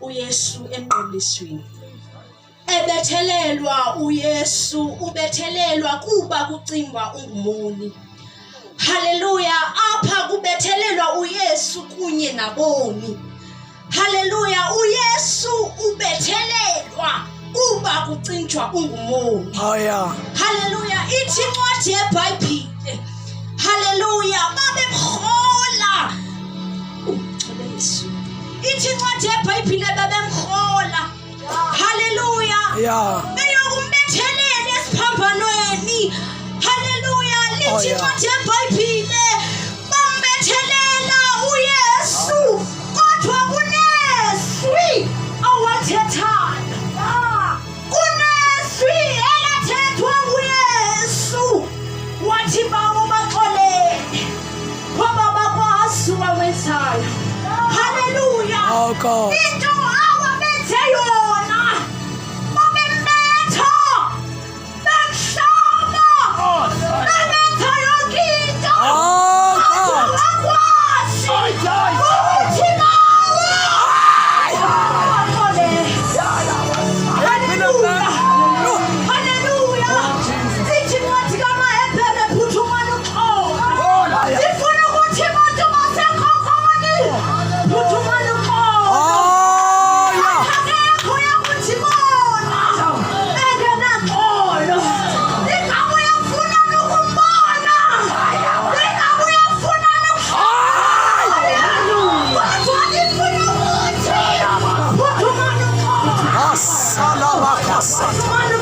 uYesu emnqolisweni. Ebethelelwa uYesu, ubethelelwa kuba kucingwa ungumoni. Haleluya, apha kubethelelwa uYesu kunye naboni. Haleluya, uYesu ubethelelwa kuba kucingwa ungumoni. Oh yeah. Haleluya, ithi incwadi yeBhayibhile. Haleluya, babemhola. Ithi incwadi yeBhayibhile babemhola. Haleluya. Yeah. Beyokumbethelela esiphambanweni. Haleluya, lithi incwadi yeBhayibhile bambethelela uYesu kodwa kuneswi awathethayo. Kuneswi elathethwa uYesu wathi bawo baxolele ngoba bakwazi awenzayo. Haleluya. Oh God. Into awabenze yona babembetha bemhlaba bebenza yonke into. Oh God. Bakwazi ukuthi bawo baxolele. Haleluya. Haleluya. Ithi incwadi kaMahebhere phuthumani uxolo. Sifuna ukuthi abantu basekhokhoni phuthumani uxolo. Oh yeah. Akekho uyakuthi bona engenaxolo. Ingabe uyafuna ukumbona. Ingabe uyafuna ukuxola. Kodwa ifuna ukuthi phuthumani uxolo. Asalabakasa. Phuthumani